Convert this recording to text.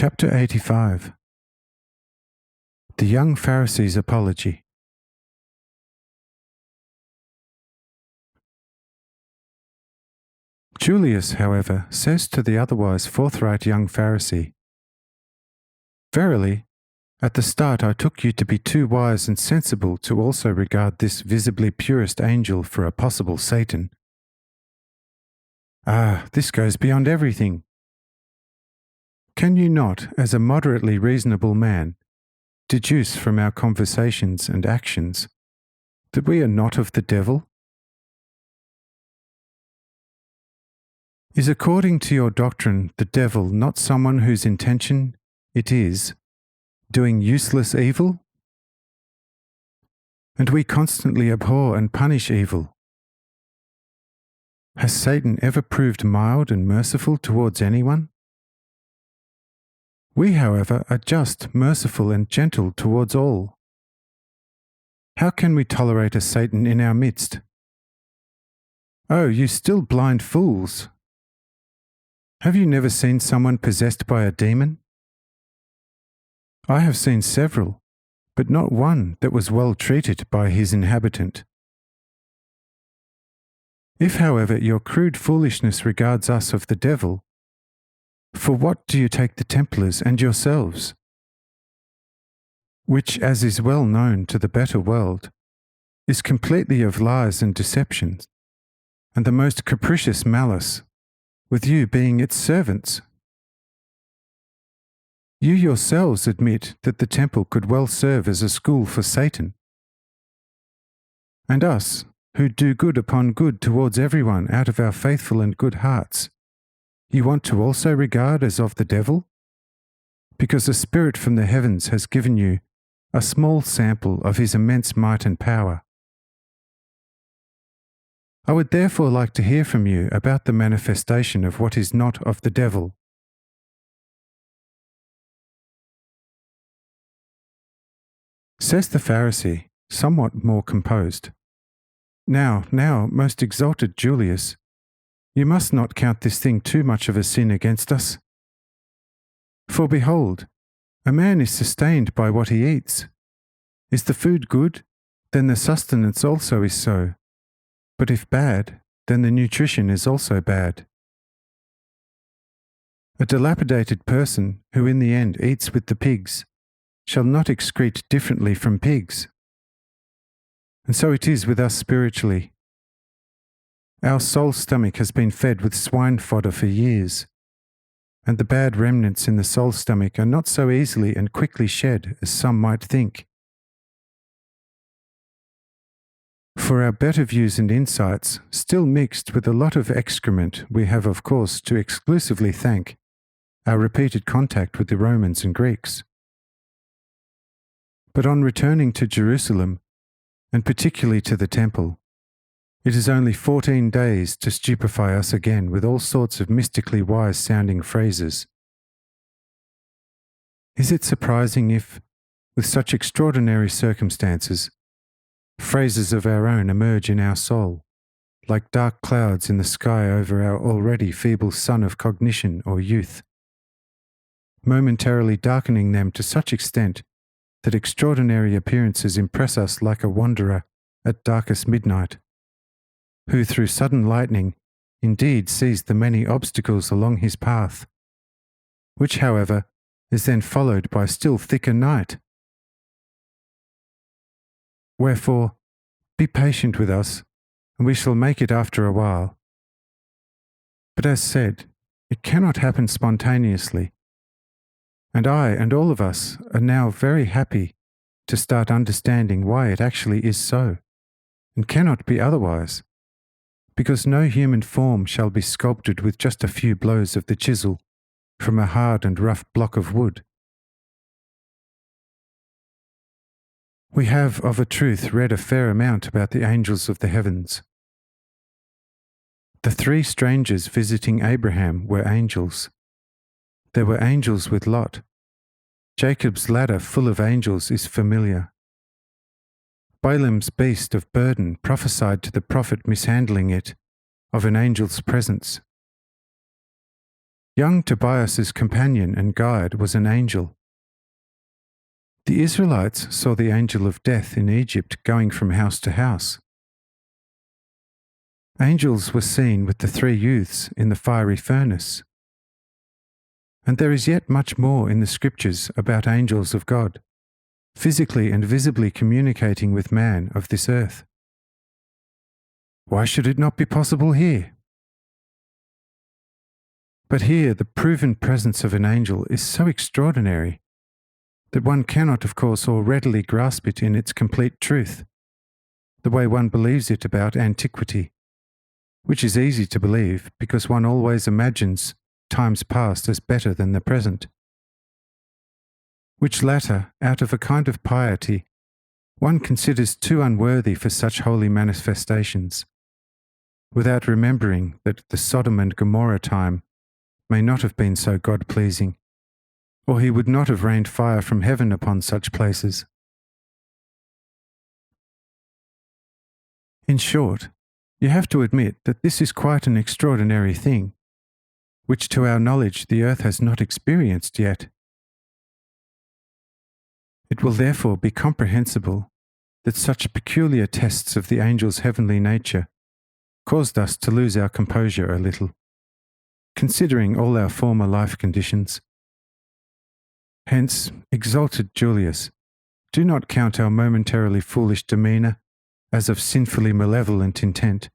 Chapter 85. The Young Pharisee's Apology. Julius, however, says to the otherwise forthright young Pharisee, "Verily, at the start I took you to be too wise and sensible to also regard this visibly purest angel for a possible Satan. Ah, this goes beyond everything. Can you not, as a moderately reasonable man, deduce from our conversations and actions that we are not of the devil? Is according to your doctrine the devil not someone whose intention it is doing useless evil? And we constantly abhor and punish evil. Has Satan ever proved mild and merciful towards anyone? We, however, are just, merciful, and gentle towards all. How can we tolerate a Satan in our midst? Oh, you still blind fools! Have you never seen someone possessed by a demon? I have seen several, but not one that was well treated by his inhabitant. If, however, your crude foolishness regards us of the devil, for what do you take the Templars and yourselves? Which, as is well known to the better world, is completely of lies and deceptions, and the most capricious malice, with you being its servants. You yourselves admit that the temple could well serve as a school for Satan. And us, who do good upon good towards everyone out of our faithful and good hearts, you want to also regard as of the devil? Because a spirit from the heavens has given you a small sample of his immense might and power. I would therefore like to hear from you about the manifestation of what is not of the devil. Says the Pharisee, somewhat more composed, Now, most exalted Julius, you must not count this thing too much of a sin against us. For behold, a man is sustained by what he eats. Is the food good? Then the sustenance also is so. But if bad, then the nutrition is also bad. A dilapidated person who in the end eats with the pigs shall not excrete differently from pigs. And so it is with us spiritually. Our soul stomach has been fed with swine fodder for years, and the bad remnants in the soul stomach are not so easily and quickly shed as some might think. For our better views and insights, still mixed with a lot of excrement, we have of course to exclusively thank our repeated contact with the Romans and Greeks. But on returning to Jerusalem, and particularly to the temple, it is only 14 days to stupefy us again with all sorts of mystically wise-sounding phrases. Is it surprising if, with such extraordinary circumstances, phrases of our own emerge in our soul, like dark clouds in the sky over our already feeble sun of cognition or youth, momentarily darkening them to such extent that extraordinary appearances impress us like a wanderer at darkest midnight, who through sudden lightning indeed sees the many obstacles along his path, which, however, is then followed by still thicker night. Wherefore, be patient with us, and we shall make it after a while. But as said, it cannot happen spontaneously, and I and all of us are now very happy to start understanding why it actually is so, and cannot be otherwise, because no human form shall be sculpted with just a few blows of the chisel from a hard and rough block of wood. We have of a truth read a fair amount about the angels of the heavens. The 3 strangers visiting Abraham were angels. There were angels with Lot. Jacob's ladder full of angels is familiar. Balaam's beast of burden prophesied to the prophet mishandling it of an angel's presence. Young Tobias's companion and guide was an angel. The Israelites saw the angel of death in Egypt going from house to house. Angels were seen with the 3 youths in the fiery furnace. And there is yet much more in the Scriptures about angels of God, physically and visibly communicating with man of this earth. Why should it not be possible here? But here the proven presence of an angel is so extraordinary that one cannot, of course, or readily grasp it in its complete truth, the way one believes it about antiquity, which is easy to believe because one always imagines times past as better than the present, which latter, out of a kind of piety, one considers too unworthy for such holy manifestations, without remembering that the Sodom and Gomorrah time may not have been so God-pleasing, or he would not have rained fire from heaven upon such places. In short, you have to admit that this is quite an extraordinary thing, which to our knowledge the earth has not experienced yet. It will therefore be comprehensible that such peculiar tests of the angel's heavenly nature caused us to lose our composure a little, considering all our former life conditions. Hence, exalted Julius, do not count our momentarily foolish demeanour as of sinfully malevolent intent,